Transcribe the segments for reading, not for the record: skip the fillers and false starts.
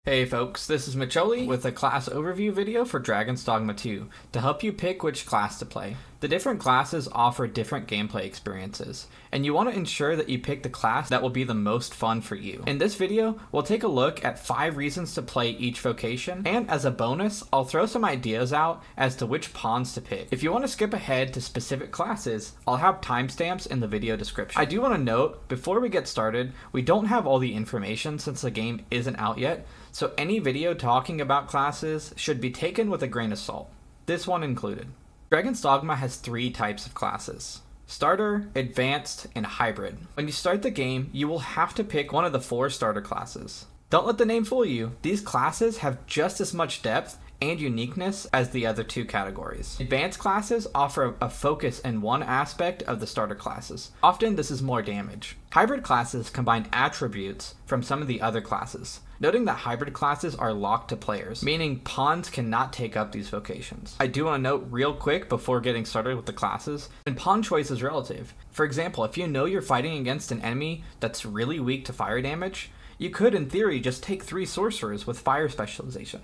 Hey folks, this is Micholi with a class overview video for Dragon's Dogma 2 to help you pick which class to play. The different classes offer different gameplay experiences, and you want to ensure that you pick the class that will be the most fun for you. In this video, we'll take a look at 5 reasons to play each vocation, and as a bonus, I'll throw some ideas out as to which pawns to pick. If you want to skip ahead to specific classes, I'll have timestamps in the video description. I do want to note, before we get started, we don't have all the information since the game isn't out yet, so any video talking about classes should be taken with a grain of salt, this one included. Dragon's Dogma has 3 types of classes: Starter, Advanced, and Hybrid. When you start the game, you will have to pick one of the 4 starter classes. Don't let the name fool you, these classes have just as much depth and uniqueness as the other 2 categories. Advanced classes offer a focus in one aspect of the starter classes. Often this is more damage. Hybrid classes combine attributes from some of the other classes, noting that hybrid classes are locked to players, meaning pawns cannot take up these vocations. I do want to note real quick before getting started with the classes, and pawn choice is relative. For example, if you know you're fighting against an enemy that's really weak to fire damage, you could in theory just take 3 sorcerers with fire specialization.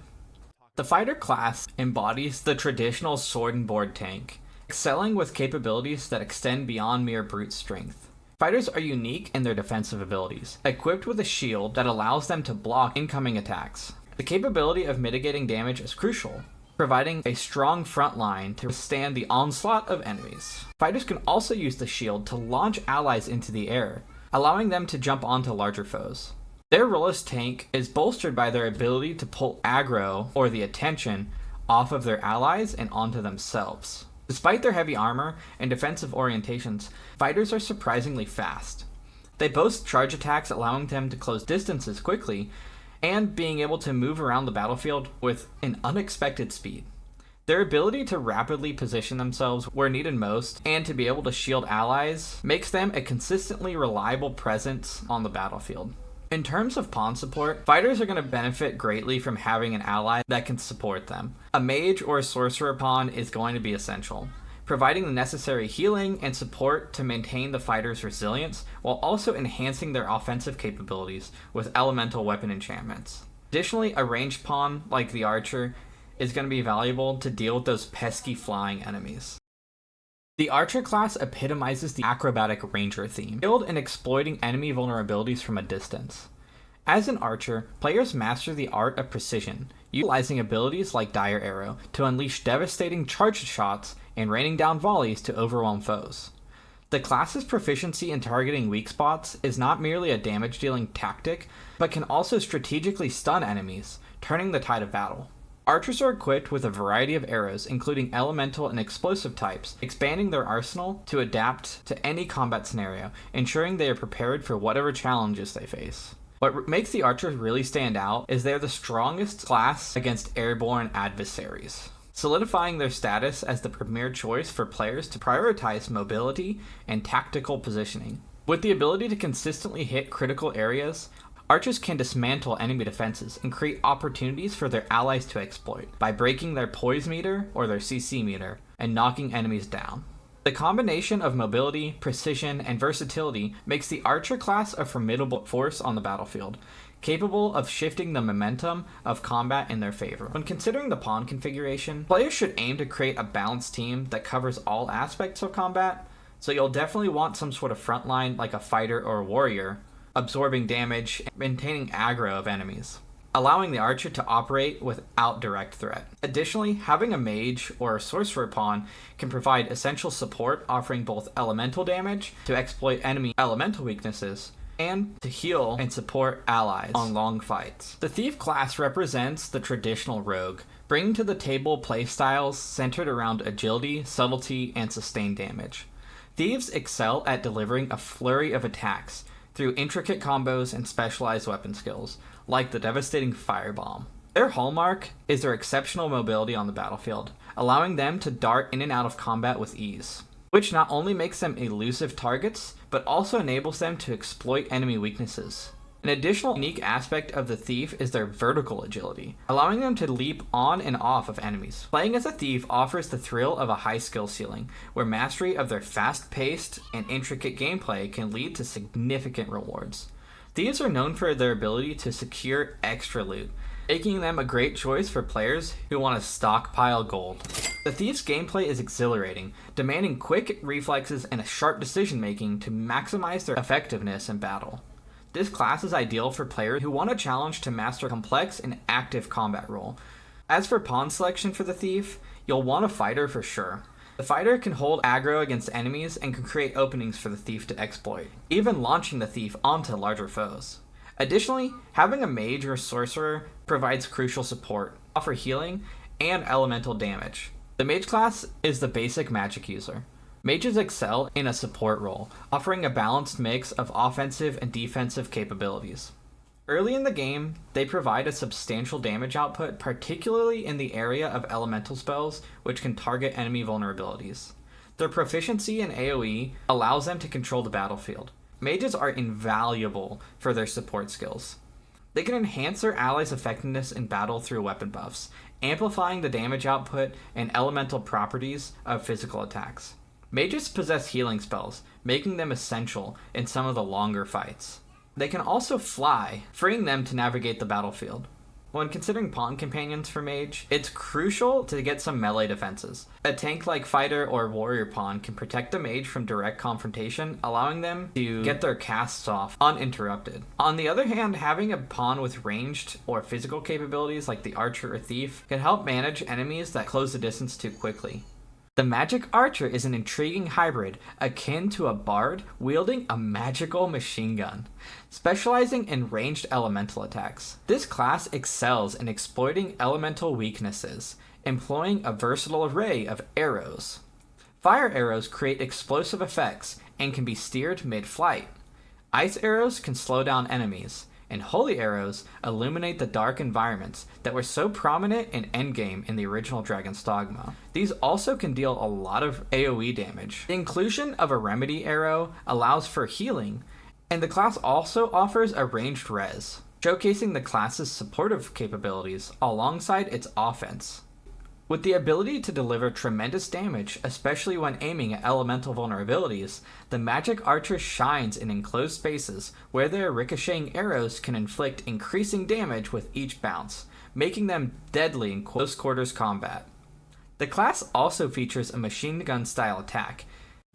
The fighter class embodies the traditional sword and board tank, excelling with capabilities that extend beyond mere brute strength. Fighters are unique in their defensive abilities, equipped with a shield that allows them to block incoming attacks. The capability of mitigating damage is crucial, providing a strong front line to withstand the onslaught of enemies. Fighters can also use the shield to launch allies into the air, allowing them to jump onto larger foes. Their role as tank is bolstered by their ability to pull aggro, or the attention, off of their allies and onto themselves. Despite their heavy armor and defensive orientations, fighters are surprisingly fast. They boast charge attacks allowing them to close distances quickly, and being able to move around the battlefield with an unexpected speed. Their ability to rapidly position themselves where needed most, and to be able to shield allies, makes them a consistently reliable presence on the battlefield. In terms of pawn support, fighters are going to benefit greatly from having an ally that can support them. A mage or a sorcerer pawn is going to be essential, providing the necessary healing and support to maintain the fighter's resilience while also enhancing their offensive capabilities with elemental weapon enchantments. Additionally, a ranged pawn like the archer is going to be valuable to deal with those pesky flying enemies. The Archer class epitomizes the acrobatic ranger theme, skilled in exploiting enemy vulnerabilities from a distance. As an archer, players master the art of precision, utilizing abilities like Dire Arrow to unleash devastating charged shots and raining down volleys to overwhelm foes. The class's proficiency in targeting weak spots is not merely a damage-dealing tactic, but can also strategically stun enemies, turning the tide of battle. Archers are equipped with a variety of arrows, including elemental and explosive types, expanding their arsenal to adapt to any combat scenario, ensuring they are prepared for whatever challenges they face. What makes the archers really stand out is they are the strongest class against airborne adversaries, solidifying their status as the premier choice for players to prioritize mobility and tactical positioning. With the ability to consistently hit critical areas, archers can dismantle enemy defenses and create opportunities for their allies to exploit by breaking their poise meter or their CC meter and knocking enemies down. The combination of mobility, precision, and versatility makes the archer class a formidable force on the battlefield, capable of shifting the momentum of combat in their favor. When considering the pawn configuration, players should aim to create a balanced team that covers all aspects of combat, so you'll definitely want some sort of front line like a fighter or a warrior, absorbing damage and maintaining aggro of enemies, allowing the archer to operate without direct threat. Additionally, having a mage or a sorcerer pawn can provide essential support, offering both elemental damage to exploit enemy elemental weaknesses and to heal and support allies on long fights. The thief class represents the traditional rogue, bringing to the table playstyles centered around agility, subtlety, and sustained damage. Thieves excel at delivering a flurry of attacks through intricate combos and specialized weapon skills, like the devastating firebomb. Their hallmark is their exceptional mobility on the battlefield, allowing them to dart in and out of combat with ease, which not only makes them elusive targets, but also enables them to exploit enemy weaknesses. An additional unique aspect of the thief is their vertical agility, allowing them to leap on and off of enemies. Playing as a thief offers the thrill of a high skill ceiling, where mastery of their fast-paced and intricate gameplay can lead to significant rewards. Thieves are known for their ability to secure extra loot, making them a great choice for players who want to stockpile gold. The Thief's gameplay is exhilarating, demanding quick reflexes and a sharp decision making to maximize their effectiveness in battle. This class is ideal for players who want a challenge to master a complex and active combat role. As for pawn selection for the Thief, you'll want a fighter for sure. The fighter can hold aggro against enemies and can create openings for the Thief to exploit, even launching the Thief onto larger foes. Additionally, having a Mage or Sorcerer provides crucial support, offer healing, and elemental damage. The Mage class is the basic magic user. Mages excel in a support role, offering a balanced mix of offensive and defensive capabilities. Early in the game, they provide a substantial damage output, particularly in the area of elemental spells, which can target enemy vulnerabilities. Their proficiency in AoE allows them to control the battlefield. Mages are invaluable for their support skills. They can enhance their allies' effectiveness in battle through weapon buffs, amplifying the damage output and elemental properties of physical attacks. Mages possess healing spells, making them essential in some of the longer fights. They can also fly, freeing them to navigate the battlefield. When considering pawn companions for Mage, it's crucial to get some melee defenses. A tank-like fighter or warrior pawn can protect the Mage from direct confrontation, allowing them to get their casts off uninterrupted. On the other hand, having a pawn with ranged or physical capabilities like the Archer or Thief can help manage enemies that close the distance too quickly. The Magick Archer is an intriguing hybrid akin to a bard wielding a magical machine gun, specializing in ranged elemental attacks. This class excels in exploiting elemental weaknesses, employing a versatile array of arrows. Fire arrows create explosive effects and can be steered mid-flight. Ice arrows can slow down enemies, and holy arrows illuminate the dark environments that were so prominent in endgame in the original Dragon's Dogma. These also can deal a lot of AoE damage. The inclusion of a remedy arrow allows for healing, and the class also offers a ranged res, showcasing the class's supportive capabilities alongside its offense. With the ability to deliver tremendous damage, especially when aiming at elemental vulnerabilities, the Magick Archer shines in enclosed spaces where their ricocheting arrows can inflict increasing damage with each bounce, making them deadly in close quarters combat. The class also features a machine gun style attack.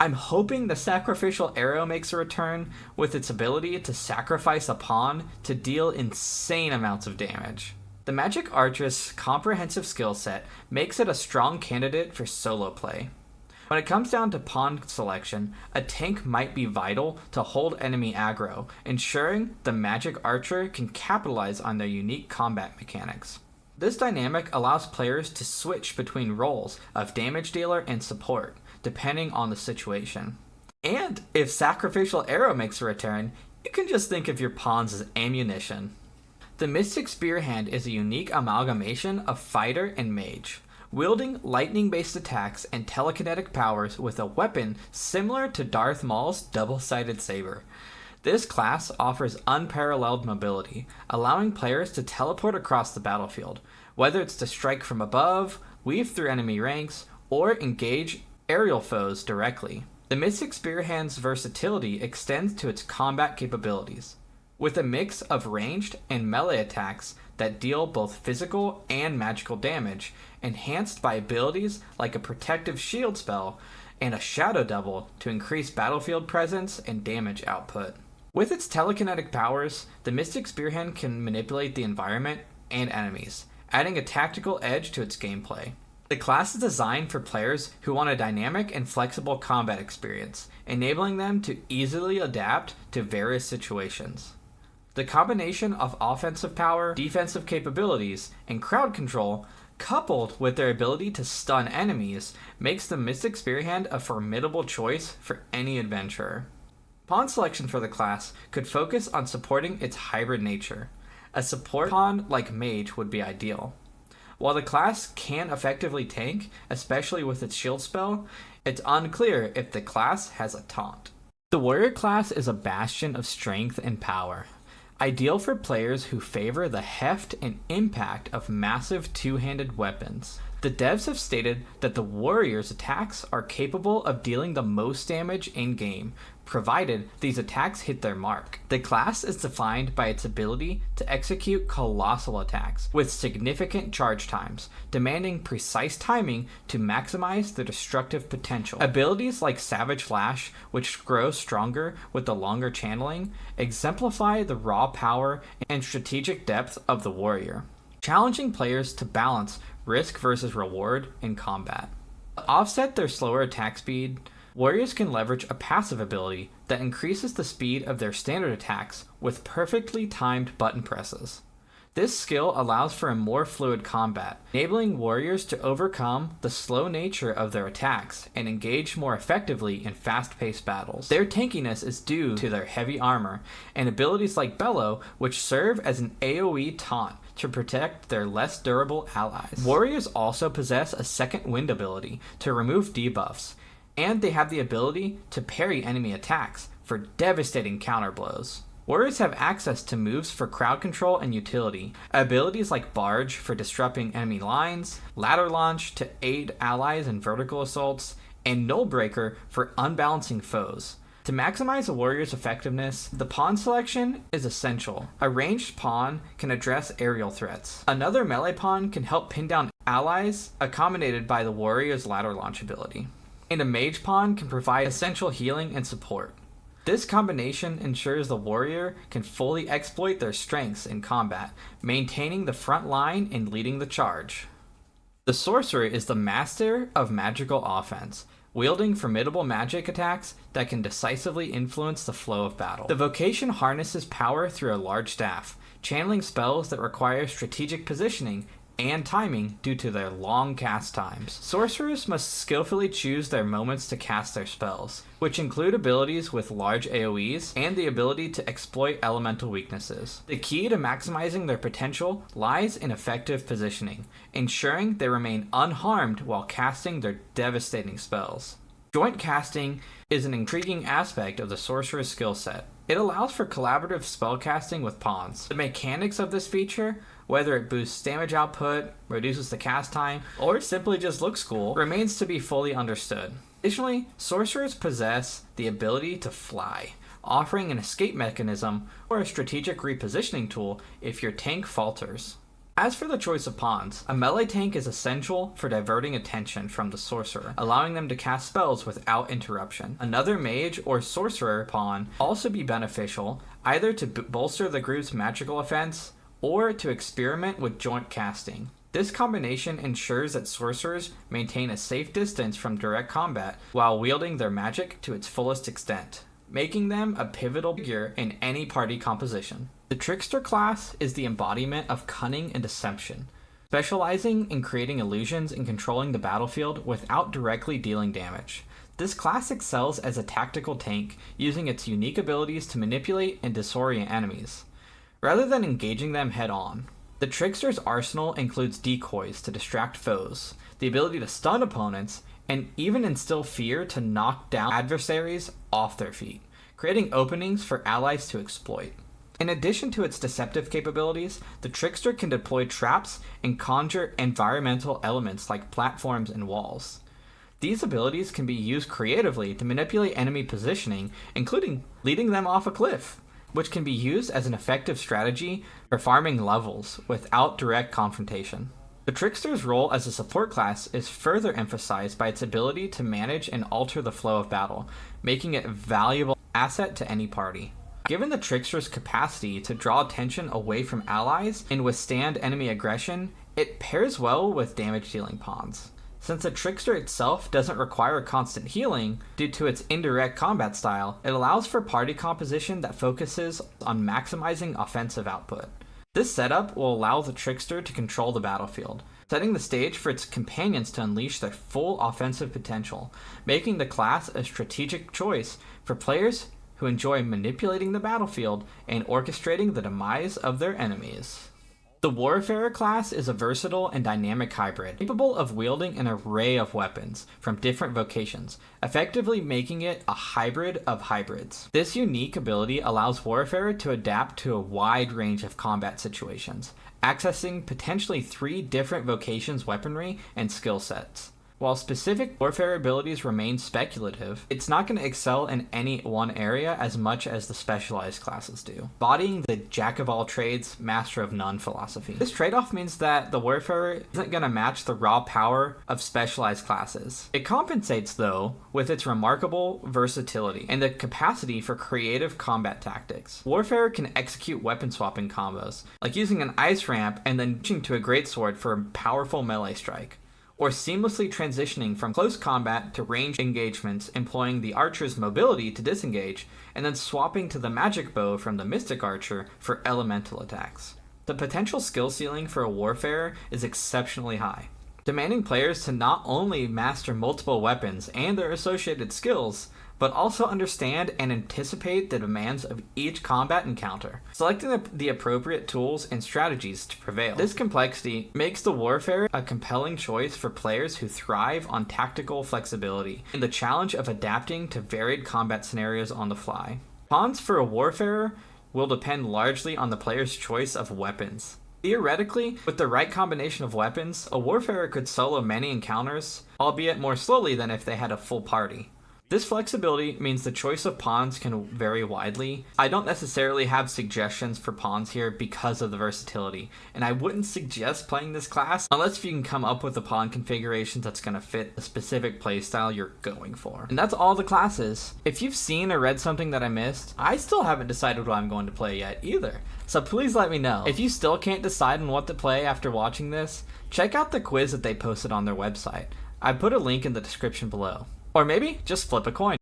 I'm hoping the sacrificial arrow makes a return with its ability to sacrifice a pawn to deal insane amounts of damage. The Magick Archer's comprehensive skill set makes it a strong candidate for solo play. When it comes down to pawn selection, a tank might be vital to hold enemy aggro, ensuring the Magick Archer can capitalize on their unique combat mechanics. This dynamic allows players to switch between roles of damage dealer and support, depending on the situation. And if sacrificial arrow makes a return, you can just think of your pawns as ammunition. The Mystic Spearhand is a unique amalgamation of fighter and mage, wielding lightning-based attacks and telekinetic powers with a weapon similar to Darth Maul's double-sided saber. This class offers unparalleled mobility, allowing players to teleport across the battlefield, whether it's to strike from above, weave through enemy ranks, or engage aerial foes directly. The Mystic Spearhand's versatility extends to its combat capabilities. With a mix of ranged and melee attacks that deal both physical and magical damage, enhanced by abilities like a protective shield spell and a shadow double to increase battlefield presence and damage output. With its telekinetic powers, the Mystic Spearhand can manipulate the environment and enemies, adding a tactical edge to its gameplay. The class is designed for players who want a dynamic and flexible combat experience, enabling them to easily adapt to various situations. The combination of offensive power, defensive capabilities, and crowd control, coupled with their ability to stun enemies, makes the Mystic Spearhand a formidable choice for any adventurer. Pawn selection for the class could focus on supporting its hybrid nature. A support pawn like Mage would be ideal. While the class can effectively tank, especially with its shield spell, it's unclear if the class has a taunt. The warrior class is a bastion of strength and power, ideal for players who favor the heft and impact of massive two-handed weapons. The devs have stated that the warrior's attacks are capable of dealing the most damage in-game, provided these attacks hit their mark. The class is defined by its ability to execute colossal attacks with significant charge times, demanding precise timing to maximize their destructive potential. Abilities like Savage Lash, which grows stronger with the longer channeling, exemplify the raw power and strategic depth of the warrior, challenging players to balance risk versus reward in combat. To offset their slower attack speed, warriors can leverage a passive ability that increases the speed of their standard attacks with perfectly timed button presses. This skill allows for a more fluid combat, enabling warriors to overcome the slow nature of their attacks and engage more effectively in fast-paced battles. Their tankiness is due to their heavy armor and abilities like Bellow, which serve as an AoE taunt to protect their less durable allies. Warriors also possess a second wind ability to remove debuffs, and they have the ability to parry enemy attacks for devastating counterblows. Warriors have access to moves for crowd control and utility, abilities like Barge for disrupting enemy lines, Ladder Launch to aid allies in vertical assaults, and Null Breaker for unbalancing foes. To maximize a warrior's effectiveness, the pawn selection is essential. A ranged pawn can address aerial threats. Another melee pawn can help pin down allies, accommodated by the warrior's Ladder Launch ability. And a mage pawn can provide essential healing and support. This combination ensures the warrior can fully exploit their strengths in combat, maintaining the front line and leading the charge. The Sorcerer is the master of magical offense, wielding formidable magic attacks that can decisively influence the flow of battle. The vocation harnesses power through a large staff, channeling spells that require strategic positioning and timing due to their long cast times. Sorcerers must skillfully choose their moments to cast their spells, which include abilities with large AoEs and the ability to exploit elemental weaknesses. The key to maximizing their potential lies in effective positioning, ensuring they remain unharmed while casting their devastating spells. Joint casting is an intriguing aspect of the Sorcerer's skill set. It allows for collaborative spellcasting with pawns. The mechanics of this feature, whether it boosts damage output, reduces the cast time, or simply just looks cool, remains to be fully understood. Additionally, sorcerers possess the ability to fly, offering an escape mechanism or a strategic repositioning tool if your tank falters. As for the choice of pawns, a melee tank is essential for diverting attention from the sorcerer, allowing them to cast spells without interruption. Another mage or sorcerer pawn also be beneficial, either to bolster the group's magical offense or to experiment with joint casting. This combination ensures that sorcerers maintain a safe distance from direct combat while wielding their magic to its fullest extent, making them a pivotal figure in any party composition. The Trickster class is the embodiment of cunning and deception, specializing in creating illusions and controlling the battlefield without directly dealing damage. This class excels as a tactical tank, using its unique abilities to manipulate and disorient enemies, rather than engaging them head-on. The Trickster's arsenal includes decoys to distract foes, the ability to stun opponents, and even instill fear to knock down adversaries off their feet, creating openings for allies to exploit. In addition to its deceptive capabilities, the Trickster can deploy traps and conjure environmental elements like platforms and walls. These abilities can be used creatively to manipulate enemy positioning, including leading them off a cliff, which can be used as an effective strategy for farming levels without direct confrontation. The Trickster's role as a support class is further emphasized by its ability to manage and alter the flow of battle, making it a valuable asset to any party. Given the Trickster's capacity to draw attention away from allies and withstand enemy aggression, it pairs well with damage-dealing pawns. Since the Trickster itself doesn't require constant healing due to its indirect combat style, it allows for party composition that focuses on maximizing offensive output. This setup will allow the Trickster to control the battlefield, setting the stage for its companions to unleash their full offensive potential, making the class a strategic choice for players who enjoy manipulating the battlefield and orchestrating the demise of their enemies. The Wardarer class is a versatile and dynamic hybrid, capable of wielding an array of weapons from different vocations, effectively making it a hybrid of hybrids. This unique ability allows Wardarer to adapt to a wide range of combat situations, accessing potentially 3 different vocations' weaponry and skill sets. While specific Warfare abilities remain speculative, it's not going to excel in any one area as much as the specialized classes do, embodying the jack-of-all-trades, master-of-none philosophy. This trade-off means that the Warfarer isn't going to match the raw power of specialized classes. It compensates, though, with its remarkable versatility and the capacity for creative combat tactics. Warfarer can execute weapon-swapping combos, like using an ice ramp and then switching to a greatsword for a powerful melee strike, or seamlessly transitioning from close combat to ranged engagements, employing the Archer's mobility to disengage, and then swapping to the Magic Bow from the Magick Archer for elemental attacks. The potential skill ceiling for a Warfarer is exceptionally high, demanding players to not only master multiple weapons and their associated skills, but also understand and anticipate the demands of each combat encounter, selecting the appropriate tools and strategies to prevail. This complexity makes the Warfarer a compelling choice for players who thrive on tactical flexibility and the challenge of adapting to varied combat scenarios on the fly. Pawns for a Warfarer will depend largely on the player's choice of weapons. Theoretically, with the right combination of weapons, a Warfarer could solo many encounters, albeit more slowly than if they had a full party. This flexibility means the choice of pawns can vary widely. I don't necessarily have suggestions for pawns here because of the versatility, and I wouldn't suggest playing this class unless you can come up with a pawn configuration that's going to fit the specific playstyle you're going for. And that's all the classes. If you've seen or read something that I missed, I still haven't decided what I'm going to play yet either. So please let me know. If you still can't decide on what to play after watching this, check out the quiz that they posted on their website. I put a link in the description below. Or maybe just flip a coin.